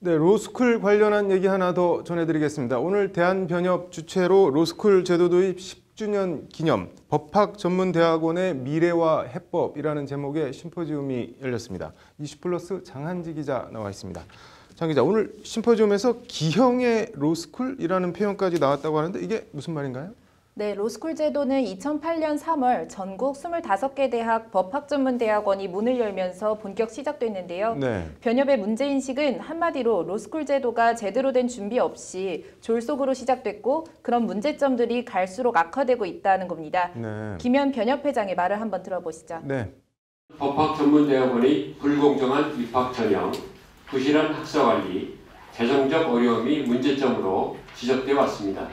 네, 로스쿨 관련한 얘기 하나 더 전해드리겠습니다. 오늘 대한변협 주최로 로스쿨 제도 도입 10주년 기념 법학전문대학원의 미래와 해법이라는 제목의 심포지움이 열렸습니다. 20플러스 장한지 기자 나와 있습니다. 장 기자, 오늘 심포지움에서 기형의 로스쿨이라는 표현까지 나왔다고 하는데 이게 무슨 말인가요? 네, 로스쿨 제도는 2008년 3월 전국 25개 대학 법학전문대학원이 문을 열면서 본격 시작됐는데요. 네. 변협의 문제인식은 한마디로 로스쿨 제도가 제대로 된 준비 없이 졸속으로 시작됐고 그런 문제점들이 갈수록 악화되고 있다는 겁니다. 네. 김현 변협회장의 말을 한번 들어보시죠. 네. 법학전문대학원의 불공정한 입학 전형, 부실한 학사관리, 재정적 어려움이 문제점으로 지적되어 왔습니다.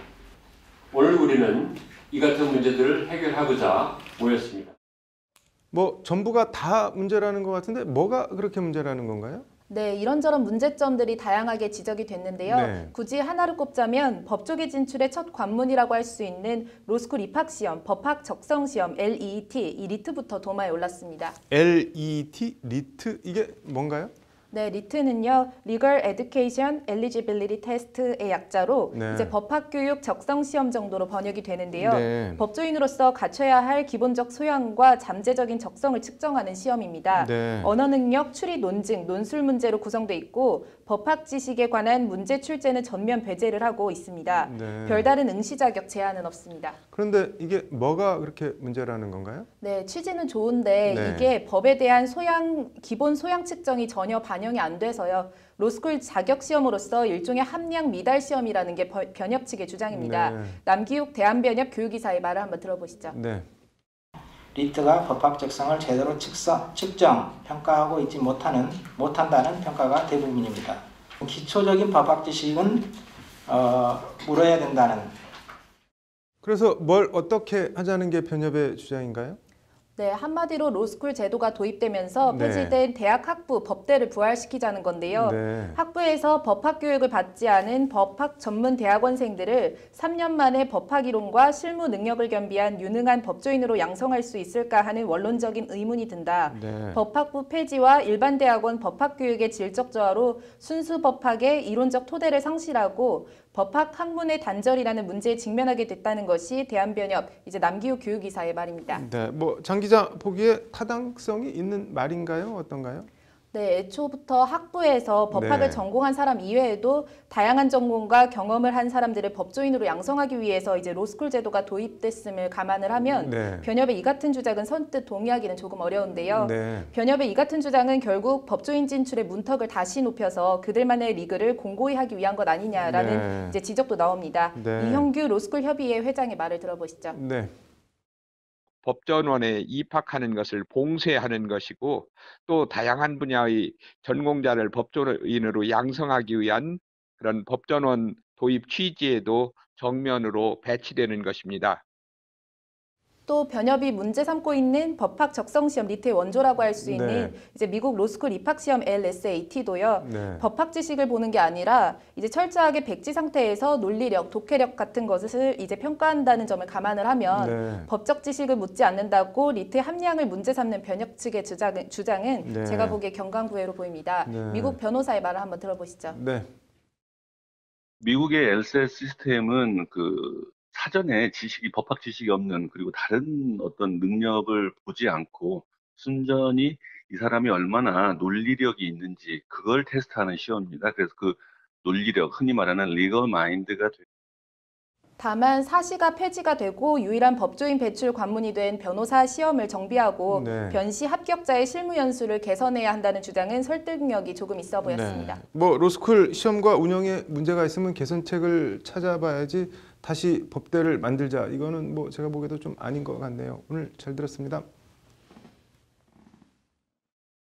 오늘 우리는 이 같은 문제들을 해결하고자 모였습니다. 뭐 전부가 다 문제라는 것 같은데 뭐가 그렇게 문제라는 건가요? 네, 이런저런 문제점들이 다양하게 지적이 됐는데요. 네. 굳이 하나를 꼽자면 법조계 진출의 첫 관문이라고 할 수 있는 로스쿨 입학시험, 법학 적성시험, LET, 이 리트부터 도마에 올랐습니다. LET, 리트 이게 뭔가요? 네, 리트는요, Legal Education Eligibility Test의 약자로 네. 이제 법학교육 적성시험 정도로 번역이 되는데요. 네. 법조인으로서 갖춰야 할 기본적 소양과 잠재적인 적성을 측정하는 시험입니다. 네. 언어 능력, 추리 논증, 논술 문제로 구성돼 있고 법학 지식에 관한 문제 출제는 전면 배제를 하고 있습니다. 네. 별다른 응시 자격 제한은 없습니다. 그런데 이게 뭐가 그렇게 문제라는 건가요? 네, 취지는 좋은데 네. 이게 법에 대한 기본 소양 측정이 전혀 반영이 안 돼서요. 로스쿨 자격 시험으로서 일종의 함량 미달 시험이라는 게 변협 측의 주장입니다. 네. 남기욱 대한변협 교육이사의 말을 한번 들어보시죠. 네. 리트가 법학 적성을 제대로 측정, 평가하고 있지 못한다는 평가가 대부분입니다. 기초적인 법학 지식은 물어야 된다는. 그래서 뭘 어떻게 하자는 게 변협의 주장인가요? 네, 한마디로 로스쿨 제도가 도입되면서 네. 폐지된 대학 학부, 법대를 부활시키자는 건데요. 네. 학부에서 법학 교육을 받지 않은 법학 전문 대학원생들을 3년 만에 법학 이론과 실무 능력을 겸비한 유능한 법조인으로 양성할 수 있을까 하는 원론적인 의문이 든다. 네. 법학부 폐지와 일반 대학원 법학 교육의 질적 저하로 순수 법학의 이론적 토대를 상실하고 법학 학문의 단절이라는 문제에 직면하게 됐다는 것이 대한변협 이제 남기욱 교육이사의 말입니다. 네. 뭐 장 기자 보기에 타당성이 있는 말인가요? 어떤가요? 네, 애초부터 학부에서 법학을 네. 전공한 사람 이외에도 다양한 전공과 경험을 한 사람들을 법조인으로 양성하기 위해서 이제 로스쿨 제도가 도입됐음을 감안을 하면 네. 변협의 이 같은 주장은 선뜻 동의하기는 조금 어려운데요. 네. 변협의 이 같은 주장은 결국 법조인 진출의 문턱을 다시 높여서 그들만의 리그를 공고히 하기 위한 것 아니냐라는 네. 이제 지적도 나옵니다. 네. 이형규 로스쿨 협의회 회장의 말을 들어보시죠. 네. 법전원에 입학하는 것을 봉쇄하는 것이고 또 다양한 분야의 전공자를 법조인으로 양성하기 위한 그런 법전원 도입 취지에도 정면으로 배치되는 것입니다. 또 변협이 문제 삼고 있는 법학 적성시험 리트의 원조라고 할 수 있는 네. 이제 미국 로스쿨 입학시험 LSAT도요. 네. 법학 지식을 보는 게 아니라 이제 철저하게 백지 상태에서 논리력, 독해력 같은 것을 이제 평가한다는 점을 감안을 하면 네. 법적 지식을 묻지 않는다고 리트의 함량을 문제 삼는 변협 측의 주장은 네. 제가 보기에 경강부회로 보입니다. 네. 미국 변호사의 말을 한번 들어보시죠. 네. 미국의 LSS 시스템은 사전에 법학 지식이 없는 그리고 다른 어떤 능력을 보지 않고 순전히 이 사람이 얼마나 논리력이 있는지 그걸 테스트하는 시험입니다. 그래서 그 논리력, 흔히 말하는 리걸 마인드가 다만 사시가 폐지가 되고 유일한 법조인 배출 관문이 된 변호사 시험을 정비하고 네. 변시 합격자의 실무 연수를 개선해야 한다는 주장은 설득력이 조금 있어 보였습니다. 네. 뭐 로스쿨 시험과 운영에 문제가 있으면 개선책을 찾아봐야지 다시 법대를 만들자. 이거는 뭐 제가 보기에도 좀 아닌 것 같네요. 오늘 잘 들었습니다.